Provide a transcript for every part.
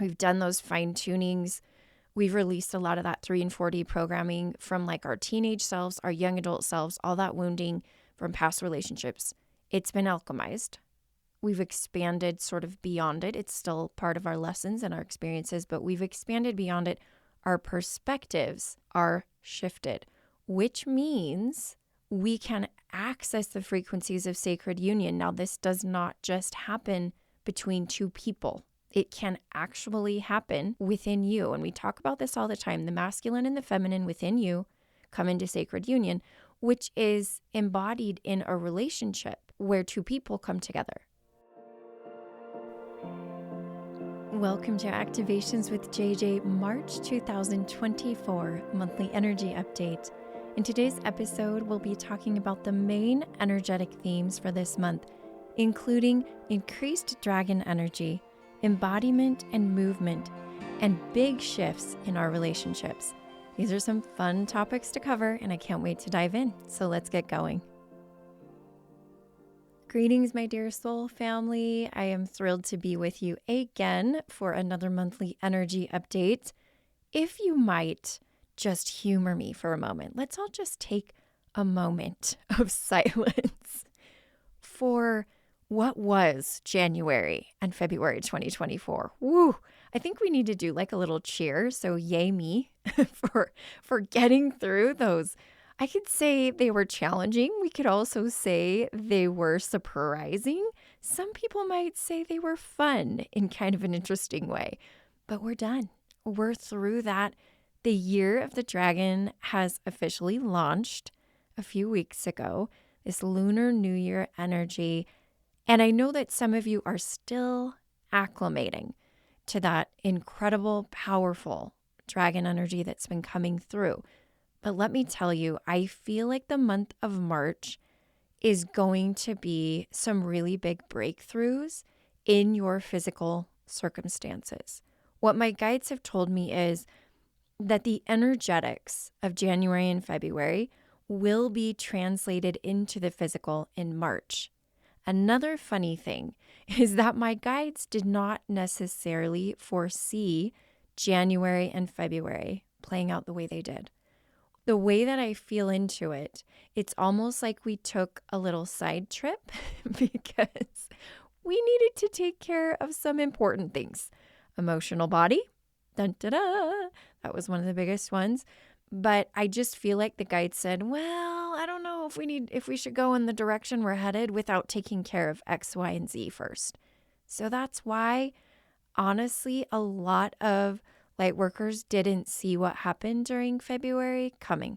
We've done those fine tunings. We've released a lot of that 3 and 4D programming from like our teenage selves, our young adult selves, all that wounding from past relationships. It's been alchemized. We've expanded sort of beyond it. It's still part of our lessons and our experiences, but we've expanded beyond it. Our perspectives are shifted, which means we can access the frequencies of sacred union. Now, this does not just happen between two people. It can actually happen within you. And we talk about this all the time. The masculine and the feminine within you come into sacred union, which is embodied in a relationship where two people come together. Welcome to Activations with JJ, March 2024 monthly energy update. In today's episode, we'll be talking about the main energetic themes for this month, including increased dragon energy, embodiment and movement, and big shifts in our relationships. These are some fun topics to cover, and I can't wait to dive in. So let's get going. Greetings, my dear soul family. I am thrilled to be with you again for another monthly energy update. If you might just humor me for a moment, let's all just take a moment of silence for what was January and February 2024. Woo! I think we need to do like a little cheer. So yay me for getting through those. I could say they were challenging. We could also say they were surprising. Some people might say they were fun in kind of an interesting way. But we're done. We're through that. The year of the dragon has officially launched a few weeks ago, this Lunar New Year energy. And I know that some of you are still acclimating to that incredible, powerful dragon energy that's been coming through. But let me tell you, I feel like the month of March is going to be some really big breakthroughs in your physical circumstances. What my guides have told me is that the energetics of January and February will be translated into the physical in March. Another funny thing is that my guides did not necessarily foresee January and February playing out the way they did. The way that I feel into it, it's almost like we took a little side trip because we needed to take care of some important things. Emotional body, dun, da, da. That was one of the biggest ones. But I just feel like the guide said, well, I don't know if we should go in the direction we're headed without taking care of X, Y, and Z first. So that's why, honestly, a lot of light workers didn't see what happened during February coming.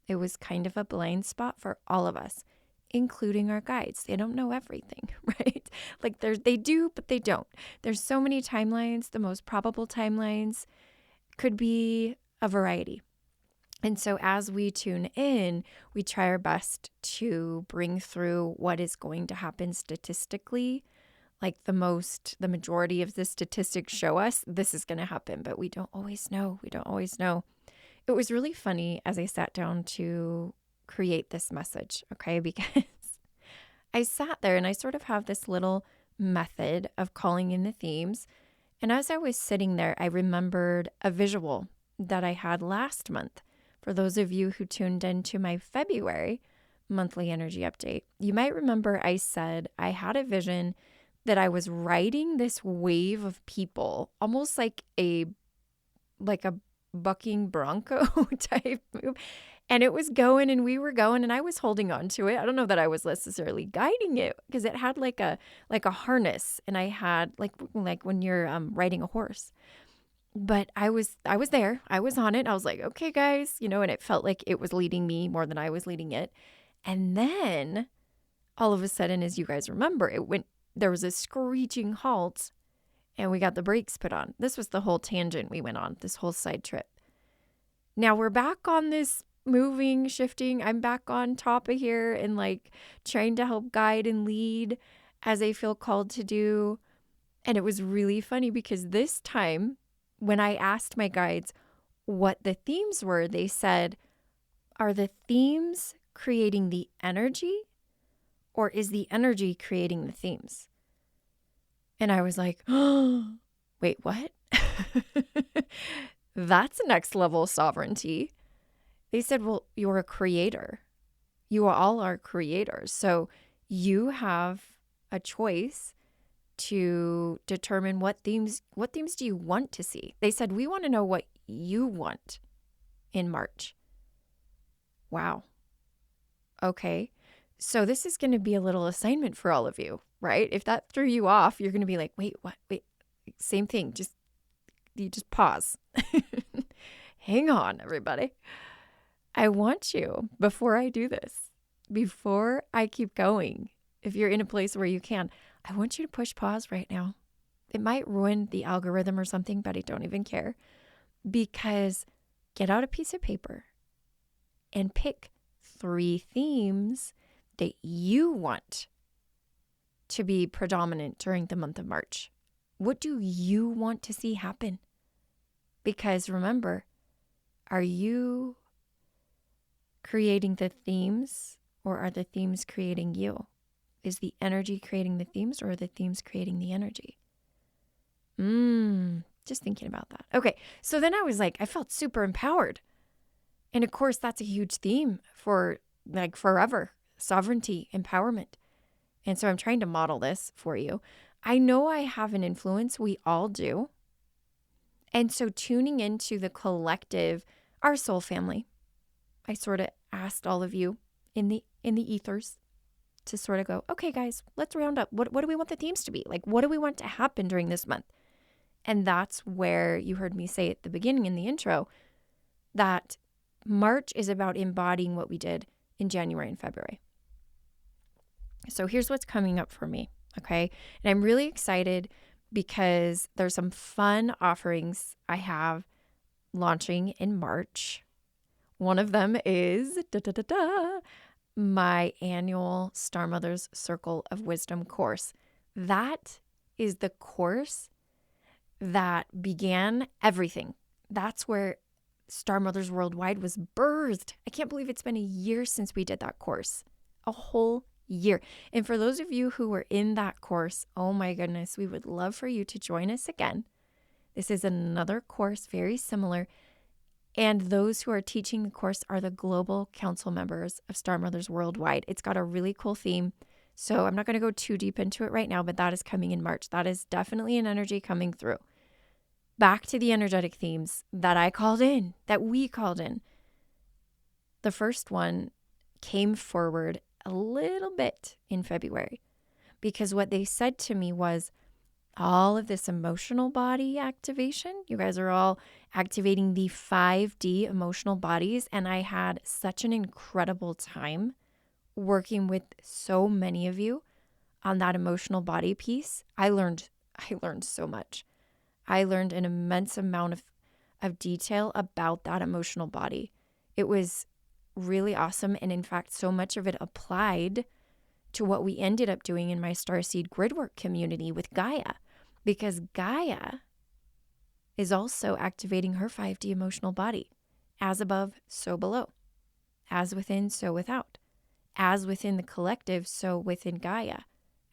It was kind of a blind spot for all of us, including our guides. They don't know everything, right? Like they do, but they don't. There's so many timelines. The most probable timelines could be a variety. And so as we tune in, we try our best to bring through what is going to happen statistically. Like the majority of the statistics show us this is going to happen, but we don't always know. It was really funny as I sat down to create this message, okay? Because I sat there and I sort of have this little method of calling in the themes. And as I was sitting there, I remembered a visual that I had last month. For those of you who tuned into my February monthly energy update, you might remember I said I had a vision that I was riding this wave of people, almost like a bucking bronco type move. And it was going and we were going and I was holding on to it. I don't know that I was necessarily guiding it because it had like a harness, and I had like when you're riding a horse. But I was there. I was on it. I was like, okay, guys, and it felt like it was leading me more than I was leading it. And then all of a sudden, as you guys remember, there was a screeching halt and we got the brakes put on. This was the whole tangent we went on, this whole side trip. Now we're back on this moving, shifting. I'm back on top of here and like trying to help guide and lead as I feel called to do. And it was really funny because this time when I asked my guides what the themes were, they said, are the themes creating the energy, or is the energy creating the themes? And I was like, oh, wait, what? That's next level sovereignty. They said, well, you're a creator. You all are creators. So you have a choice to determine what themes do you want to see. They said, we want to know what you want in March. Wow. Okay. So this is going to be a little assignment for all of you, right? If that threw you off, you're going to be like, wait, what? Wait, same thing. You just pause. Hang on, everybody. I want you, before I do this, before I keep going, if you're in a place where you can, I want you to push pause right now. It might ruin the algorithm or something, but I don't even care. Because get out a piece of paper and pick 3 themes that you want to be predominant during the month of March. What do you want to see happen? Because remember, are you creating the themes or are the themes creating you? Is the energy creating the themes or are the themes creating the energy? Just thinking about that. Okay, so then I was like, I felt super empowered. And of course, that's a huge theme for like forever, sovereignty, empowerment. And so I'm trying to model this for you. I know I have an influence. We all do. And so tuning into the collective, our soul family, I sort of asked all of you in the ethers to sort of go, okay, guys, let's round up. What do we want the themes to be? Like, what do we want to happen during this month? And that's where you heard me say at the beginning in the intro that March is about embodying what we did in January and February. So here's what's coming up for me, okay? And I'm really excited because there's some fun offerings I have launching in March. One of them is my annual Star Mothers Circle of Wisdom course. That is the course that began everything. That's where Star Mothers Worldwide was birthed. I can't believe it's been a year since we did that course. A whole year. And for those of you who were in that course, oh my goodness, we would love for you to join us again. This is another course very similar. And those who are teaching the course are the global council members of Star Mothers Worldwide. It's got a really cool theme. So I'm not going to go too deep into it right now, but that is coming in March. That is definitely an energy coming through. Back to the energetic themes that I called in, that we called in. The first one came forward a little bit in February because what they said to me was all of this emotional body activation. You guys are all activating the 5D emotional bodies. And I had such an incredible time working with so many of you on that emotional body piece. I learned so much. I learned an immense amount of detail about that emotional body. It was really awesome. And in fact, so much of it applied to what we ended up doing in my Starseed Gridwork community with Gaia, because Gaia is also activating her 5D emotional body. As above, so below. As within, so without. As within the collective, so within Gaia,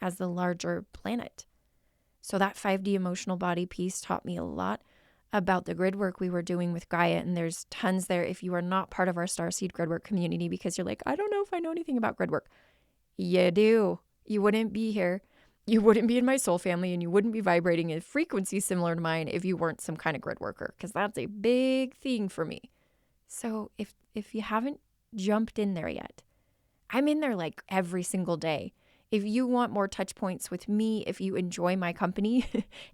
as the larger planet. So that 5D emotional body piece taught me a lot about the grid work we were doing with Gaia. And there's tons there if you are not part of our Starseed Gridwork community because you're like, I don't know if I know anything about grid work. You do. You wouldn't be here. You wouldn't be in my soul family and you wouldn't be vibrating a frequency similar to mine if you weren't some kind of grid worker, because that's a big thing for me. So if you haven't jumped in there yet, I'm in there like every single day. If you want more touch points with me, if you enjoy my company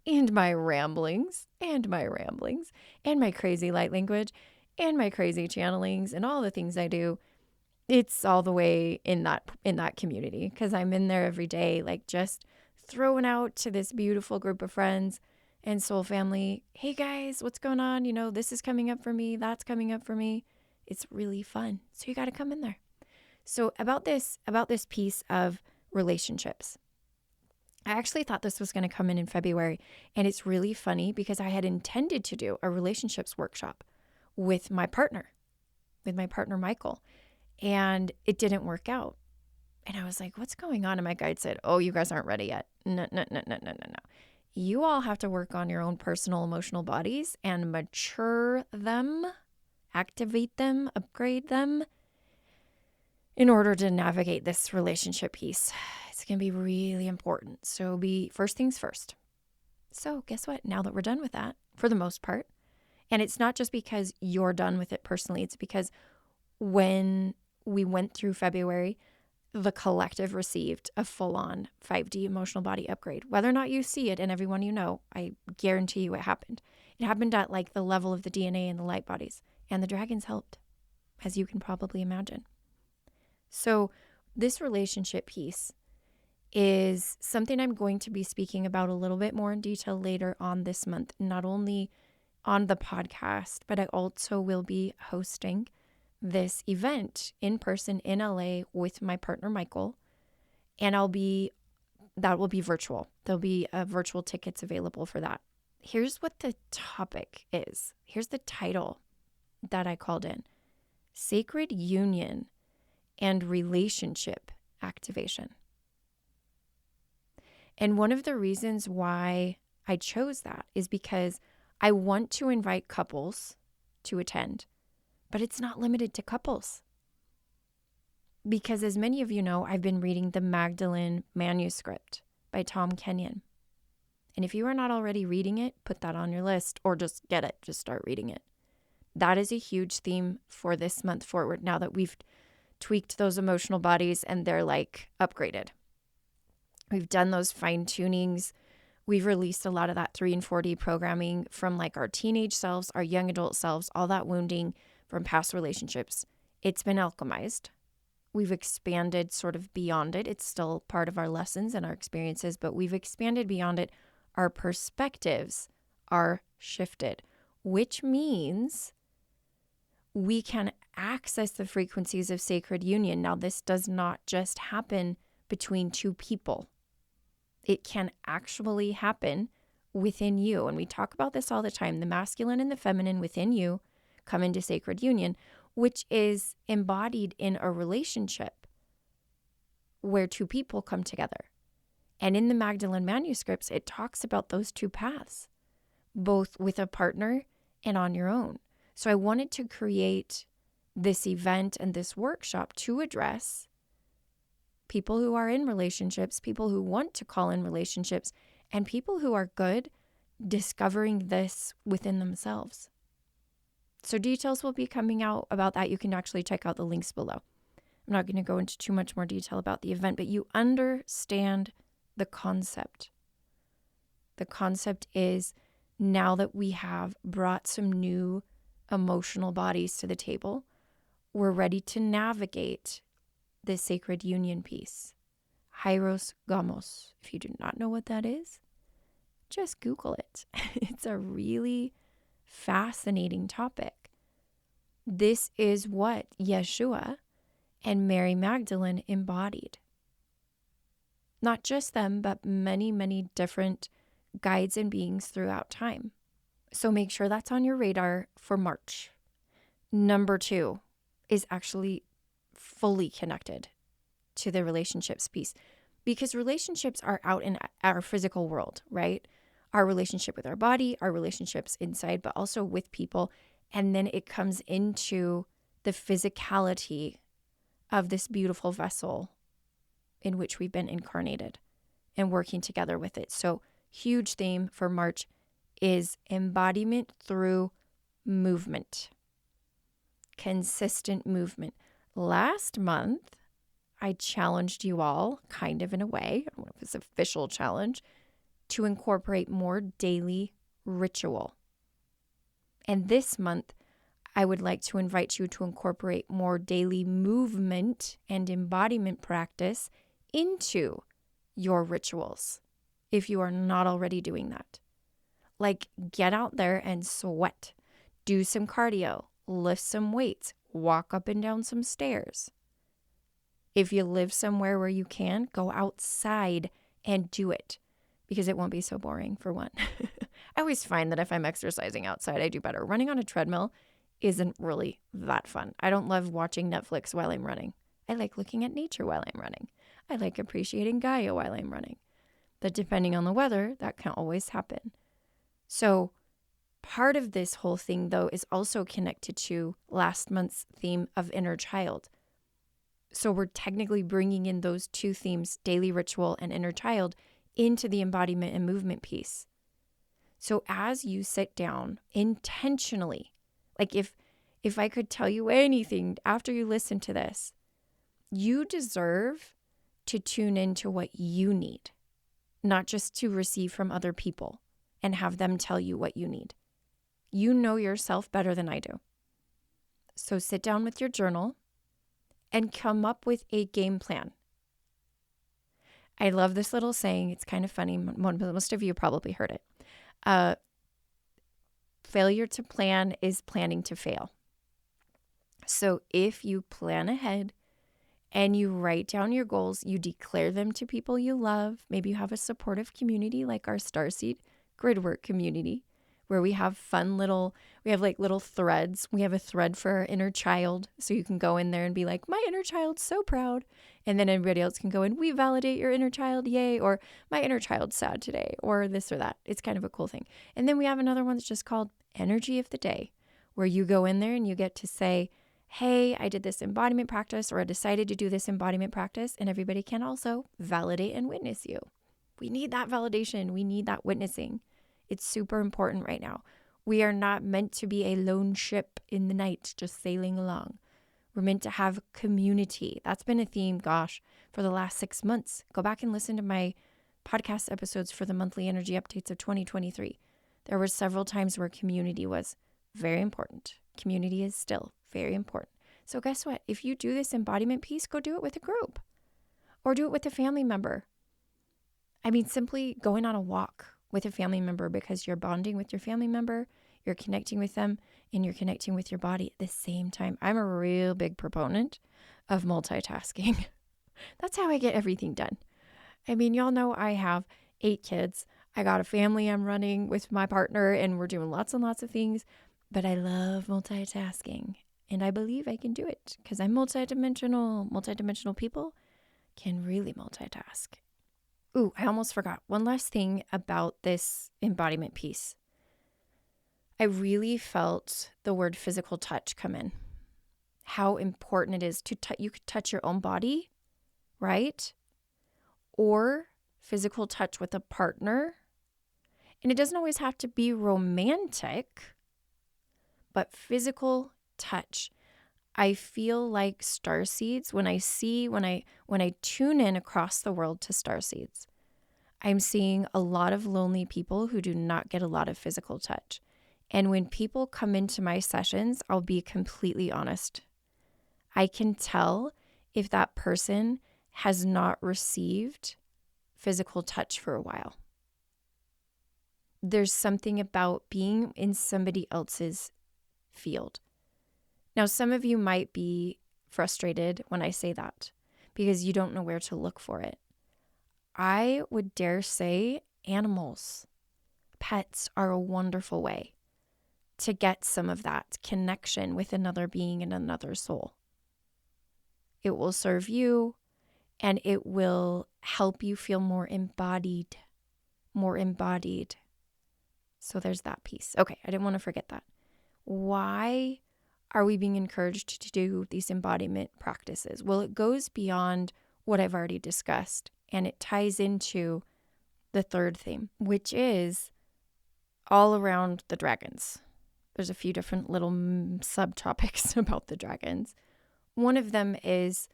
and my ramblings and my crazy light language and my crazy channelings and all the things I do, it's all the way in that community because I'm in there every day, like just throwing out to this beautiful group of friends and soul family. Hey guys, what's going on? You know, this is coming up for me. That's coming up for me. It's really fun. So you got to come in there. So about this piece of relationships, I actually thought this was going to come in February. And it's really funny because I had intended to do a relationships workshop with my partner Michael. And it didn't work out. And I was like, what's going on? And my guide said, oh, you guys aren't ready yet. No. you all have to work on your own personal emotional bodies and mature them, activate them, upgrade them in order to navigate this relationship piece. It's going to be really important. So be first things first. So guess what? Now that we're done with that, for the most part, and it's not just because you're done with it personally, it's because when we went through February, the collective received a full-on 5D emotional body upgrade. Whether or not you see it and everyone you know, I guarantee you it happened. It happened at like the level of the DNA and the light bodies. And the dragons helped, as you can probably imagine. So this relationship piece is something I'm going to be speaking about a little bit more in detail later on this month, not only on the podcast, but I also will be hosting this event in person in LA with my partner, Michael, and that will be virtual. There'll be virtual tickets available for that. Here's what the topic is. Here's the title that I called in: Sacred Union and Relationship Activation. And one of the reasons why I chose that is because I want to invite couples to attend, but it's not limited to couples. Because as many of you know, I've been reading the Magdalene manuscript by Tom Kenyon. And if you are not already reading it, put that on your list or just get it, just start reading it. That is a huge theme for this month forward now that we've tweaked those emotional bodies and they're like upgraded. We've done those fine tunings. We've released a lot of that 3 and 4D programming from like our teenage selves, our young adult selves, all that wounding from past relationships. It's been alchemized. We've expanded sort of beyond it. It's still part of our lessons and our experiences, but we've expanded beyond it. Our perspectives are shifted, which means we can access the frequencies of sacred union. Now, this does not just happen between two people. It can actually happen within you. And we talk about this all the time. The masculine and the feminine within you come into sacred union, which is embodied in a relationship where two people come together. And in the Magdalene manuscripts, it talks about those two paths, both with a partner and on your own. So I wanted to create this event and this workshop to address people who are in relationships, people who want to call in relationships, and people who are good discovering this within themselves. So details will be coming out about that. You can actually check out the links below. I'm not going to go into too much more detail about the event, but you understand the concept. The concept is, now that we have brought some new emotional bodies to the table, we're ready to navigate the sacred union piece. Hieros Gamos. If you do not know what that is, just Google it. It's a really fascinating topic. This is what Yeshua and Mary Magdalene embodied. Not just them, but many, many different guides and beings throughout time. So make sure that's on your radar for March. Number 2 is actually fully connected to the relationships piece, because relationships are out in our physical world, right? Our relationship with our body, our relationships inside, but also with people. And then it comes into the physicality of this beautiful vessel in which we've been incarnated and working together with it. So huge theme for March is embodiment through movement, consistent movement. Last month, I challenged you all, kind of in a way, I don't know if it's an official challenge, to incorporate more daily ritual. And this month, I would like to invite you to incorporate more daily movement and embodiment practice into your rituals, if you are not already doing that. Like, get out there and sweat, do some cardio, lift some weights, walk up and down some stairs. If you live somewhere where you can, go outside and do it, because it won't be so boring, for one. I always find that if I'm exercising outside, I do better. Running on a treadmill isn't really that fun. I don't love watching Netflix while I'm running. I like looking at nature while I'm running. I like appreciating Gaia while I'm running. But depending on the weather, that can always happen. So part of this whole thing, though, is also connected to last month's theme of inner child. So we're technically bringing in those two themes, daily ritual and inner child, into the embodiment and movement piece. So as you sit down intentionally, like if I could tell you anything after you listen to this, you deserve to tune into what you need, not just to receive from other people and have them tell you what you need. You know yourself better than I do. So sit down with your journal and come up with a game plan. I love this little saying. It's kind of funny. Most of you probably heard it. Failure to plan is planning to fail. So if you plan ahead and you write down your goals, you declare them to people you love. Maybe you have a supportive community like our Starseed Gridwork community, where we have like little threads. We have a thread for our inner child. So you can go in there and be like, my inner child's so proud. And then everybody else can go in, we validate your inner child, yay. Or my inner child's sad today, or this or that. It's kind of a cool thing. And then we have another one that's just called Energy of the Day, where you go in there and you get to say, hey, I did this embodiment practice, or I decided to do this embodiment practice. And everybody can also validate and witness you. We need that validation. We need that witnessing. It's super important right now. We are not meant to be a lone ship in the night just sailing along. We're meant to have community. That's been a theme, for the last 6 months. Go back and listen to my podcast episodes for the monthly energy updates of 2023. There were several times where community was very important. Community is still very important. So guess what? If you do this embodiment piece, go do it with a group or do it with a family member. I mean, simply going on a walk with a family member, because you're bonding with your family member, you're connecting with them, and you're connecting with your body at the same time. I'm a real big proponent of multitasking. That's how I get everything done. I mean, y'all know I have 8 kids. I got a family I'm running with my partner, and we're doing lots and lots of things, but I love multitasking, and I believe I can do it because I'm multidimensional. Multidimensional people can really multitask. Ooh, I almost forgot. One last thing about this embodiment piece. I really felt the word physical touch come in. How important it is to you could touch your own body, right? Or physical touch with a partner. And it doesn't always have to be romantic, but physical touch. I feel like starseeds when I tune in across the world to starseeds. I'm seeing a lot of lonely people who do not get a lot of physical touch. And when people come into my sessions, I'll be completely honest. I can tell if that person has not received physical touch for a while. There's something about being in somebody else's field. Now, some of you might be frustrated when I say that because you don't know where to look for it. I would dare say animals, pets are a wonderful way to get some of that connection with another being and another soul. It will serve you and it will help you feel more embodied. So there's that piece. Okay, I didn't want to forget that. Why are we being encouraged to do these embodiment practices? Well, it goes beyond what I've already discussed, and it ties into the third theme, which is all around the dragons. There's a few different little subtopics about the dragons. One of them is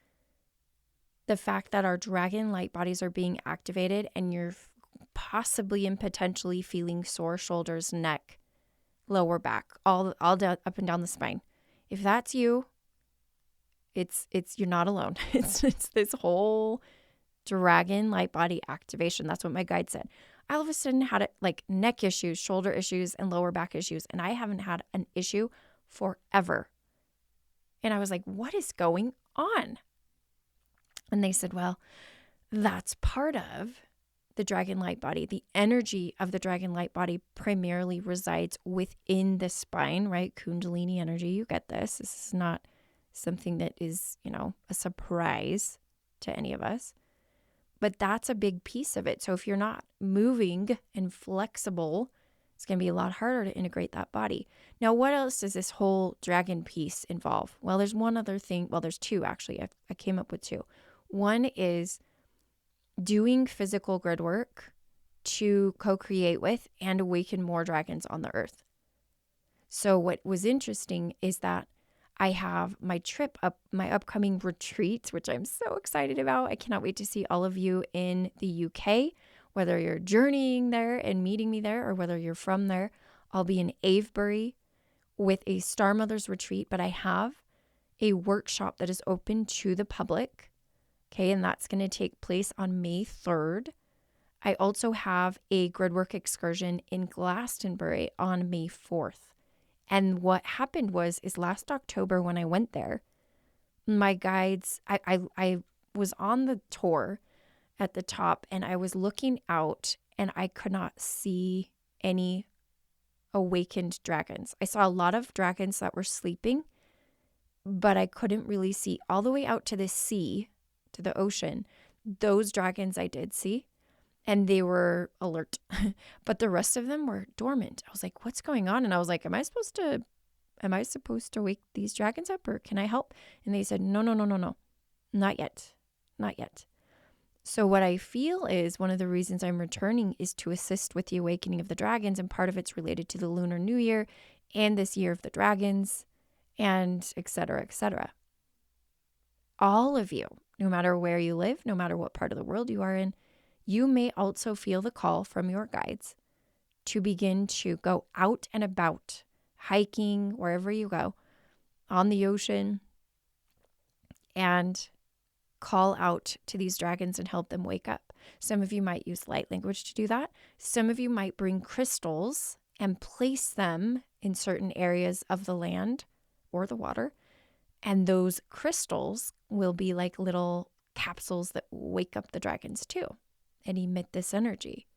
the fact that our dragon light bodies are being activated, and you're possibly and potentially feeling sore shoulders, neck, lower back, all down, up and down the spine. If that's you, it's you're not alone. It's this whole dragon light body activation. That's what my guide said. I all of a sudden had like neck issues, shoulder issues, and lower back issues, and I haven't had an issue forever. And I was like, what is going on? And they said, well, that's part of the dragon light body. The energy of the dragon light body primarily resides within the spine, right? Kundalini energy. You get this. This is not something that is, a surprise to any of us. But that's a big piece of it. So if you're not moving and flexible, it's going to be a lot harder to integrate that body. Now, what else does this whole dragon piece involve? Well, there's one other thing. Well, there's two, actually. I came up with two. One is doing physical grid work to co-create with and awaken more dragons on the earth. So what was interesting is that I have my upcoming retreat, which I'm so excited about. I cannot wait to see all of you in the UK, whether you're journeying there and meeting me there or whether you're from there. I'll be in Avebury with a Star Mothers retreat, but I have a workshop that is open to the public. Okay, and that's going to take place on May 3rd. I also have a gridwork excursion in Glastonbury on May 4th. And what happened is last October when I went there, my guides, I was on the tour at the top and I was looking out and I could not see any awakened dragons. I saw a lot of dragons that were sleeping, but I couldn't really see all the way out to the sea, to the ocean. Those dragons I did see. And they were alert, but the rest of them were dormant. I was like, what's going on? And I was like, am I supposed to wake these dragons up or can I help? And they said, no, not yet. So what I feel is one of the reasons I'm returning is to assist with the awakening of the dragons. And part of it's related to the Lunar New Year and this year of the dragons and et cetera, et cetera. All of you, no matter where you live, no matter what part of the world you are in, you may also feel the call from your guides to begin to go out and about, hiking, wherever you go, on the ocean, and call out to these dragons and help them wake up. Some of you might use light language to do that. Some of you might bring crystals and place them in certain areas of the land or the water. And those crystals will be like little capsules that wake up the dragons too and emit this energy.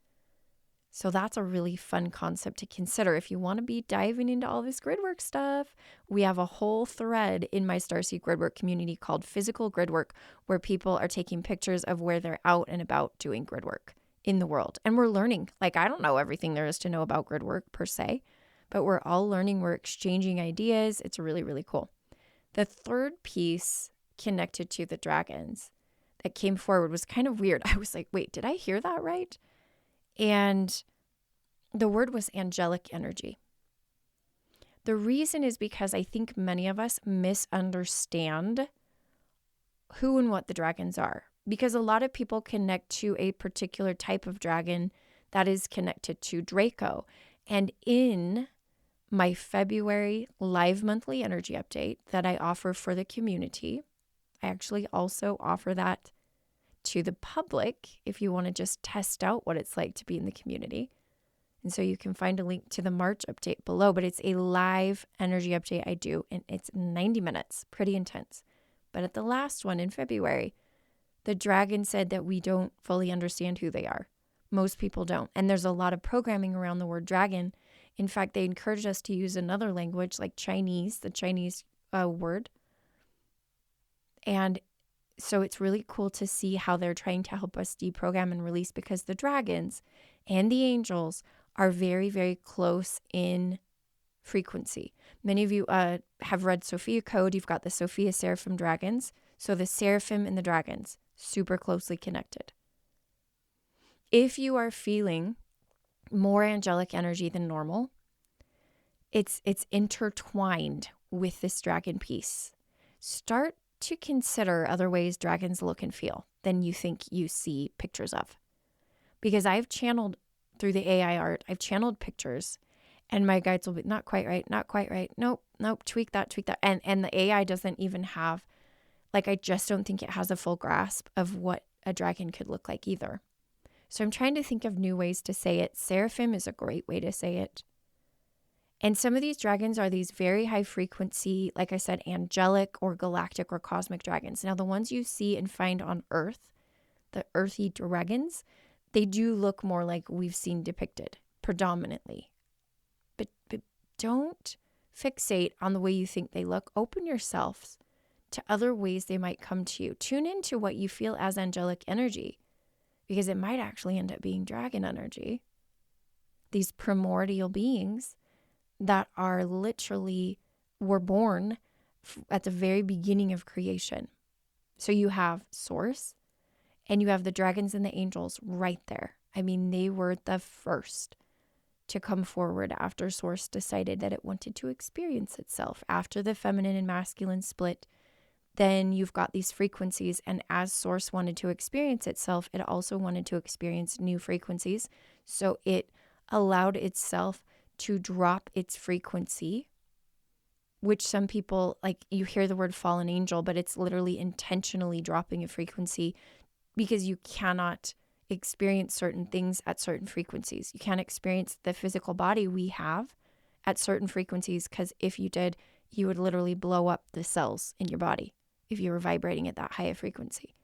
So that's a really fun concept to consider. If you want to be diving into all this gridwork stuff, we have a whole thread in my Starseed Gridwork community called Physical Gridwork, where people are taking pictures of where they're out and about doing gridwork in the world. And we're learning. Like, I don't know everything there is to know about gridwork per se, but we're all learning. We're exchanging ideas. It's really, really cool. The third piece connected to the dragons that came forward was kind of weird. I was like, wait, did I hear that right? And the word was angelic energy. The reason is because I think many of us misunderstand who and what the dragons are. Because a lot of people connect to a particular type of dragon that is connected to Draco. And in my February live monthly energy update that I offer for the community, I actually also offer that to the public if you want to just test out what it's like to be in the community. And so you can find a link to the March update below, but it's a live energy update I do, and it's 90 minutes, pretty intense. But at the last one in February, the dragon said that we don't fully understand who they are. Most people don't. And there's a lot of programming around the word dragon. In fact, they encouraged us to use another language like Chinese, the Chinese word. And so it's really cool to see how they're trying to help us deprogram and release, because the dragons and the angels are very, very close in frequency. Many of you have read Sophia Code. You've got the Sophia Seraphim dragons. So the Seraphim and the dragons, super closely connected. If you are feeling more angelic energy than normal, it's intertwined with this dragon piece. Start to consider other ways dragons look and feel than you think you see pictures of. Because I've channeled through the AI art, I've channeled pictures, and my guides will be not quite right, nope, tweak that. And the AI doesn't even have, like, I just don't think it has a full grasp of what a dragon could look like either. So I'm trying to think of new ways to say it. Seraphim is a great way to say it. And some of these dragons are these very high frequency, like I said, angelic or galactic or cosmic dragons. Now, the ones you see and find on Earth, the earthy dragons, they do look more like we've seen depicted predominantly. But don't fixate on the way you think they look. Open yourselves to other ways they might come to you. Tune into what you feel as angelic energy. because it might actually end up being dragon energy. These primordial beings that are literally were born at the very beginning of creation. So you have Source and you have the dragons and the angels right there. I mean, they were the first to come forward after Source decided that it wanted to experience itself. After the feminine and masculine split, then you've got these frequencies. And as Source wanted to experience itself, it also wanted to experience new frequencies. So it allowed itself to drop its frequency, which some people, like, you hear the word fallen angel, but it's literally intentionally dropping a frequency because you cannot experience certain things at certain frequencies. You can't experience the physical body we have at certain frequencies, because if you did, you would literally blow up the cells in your body if you were vibrating at that high a frequency.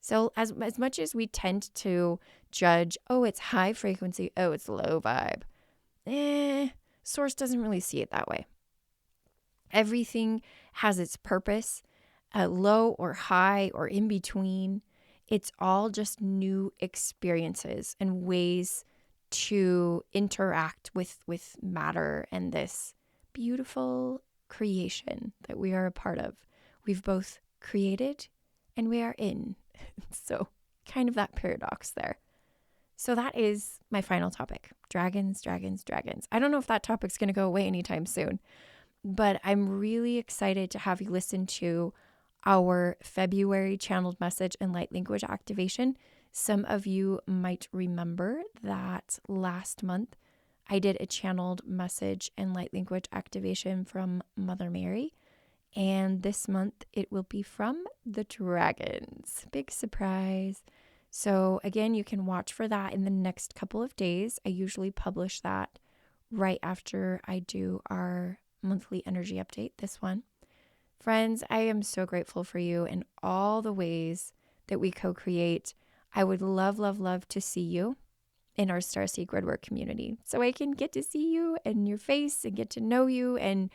So as much as we tend to judge, oh, it's high frequency, oh, it's low vibe, Source doesn't really see it that way. Everything has its purpose, low or high or in between. It's all just new experiences and ways to interact with matter and this beautiful creation that we are a part of. We've both created and we are in. So kind of that paradox there. So that is my final topic. Dragons, dragons, dragons. I don't know if that topic's going to go away anytime soon, but I'm really excited to have you listen to our February channeled message and light language activation. Some of you might remember that last month I did a channeled message and light language activation from Mother Mary. And this month it will be from the dragons. Big surprise. So again, you can watch for that in the next couple of days. I usually publish that right after I do our monthly energy update, this one. Friends, I am so grateful for you and all the ways that we co-create. I would love, love, love to see you in our Starseed Gridwork community, so I can get to see you and your face and get to know you, and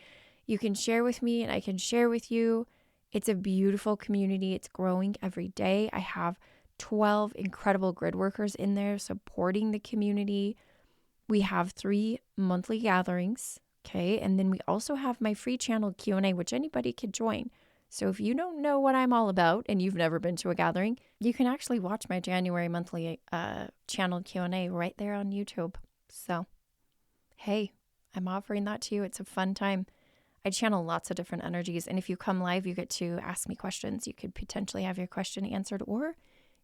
you can share with me and I can share with you. It's a beautiful community. It's growing every day. I have 12 incredible grid workers in there supporting the community. We have 3 monthly gatherings. Okay, and then we also have my free channel Q&A, which anybody could join. So if you don't know what I'm all about and you've never been to a gathering, you can actually watch my January monthly channel Q&A right there on YouTube. So, hey, I'm offering that to you. It's a fun time. I channel lots of different energies, and if you come live, you get to ask me questions. You could potentially have your question answered, or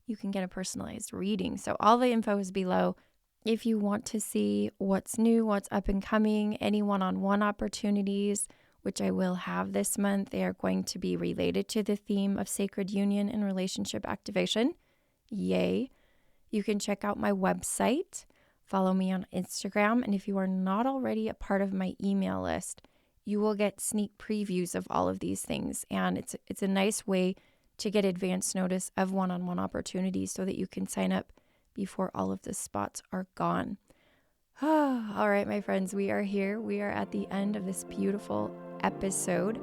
you can get a personalized reading. So all the info is below. If you want to see what's new, what's up and coming, any one-on-one opportunities, which I will have this month, they are going to be related to the theme of sacred union and relationship activation. Yay. You can check out my website, follow me on Instagram, and if you are not already a part of my email list, you will get sneak previews of all of these things. And it's a nice way to get advance notice of one-on-one opportunities so that you can sign up before all of the spots are gone. All right, my friends, we are here. We are at the end of this beautiful episode,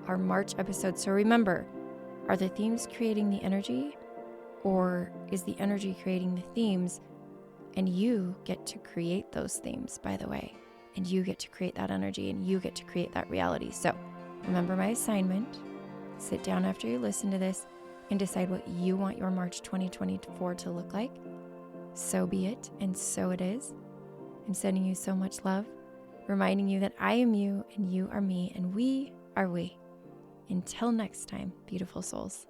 our March episode. So remember, are the themes creating the energy, or is the energy creating the themes? And you get to create those themes, by the way, and you get to create that energy, and you get to create that reality. So remember my assignment. Sit down after you listen to this and decide what you want your March 2024 to look like. So be it, and so it is. I'm sending you so much love, reminding you that I am you and you are me and we are we. Until next time, beautiful souls.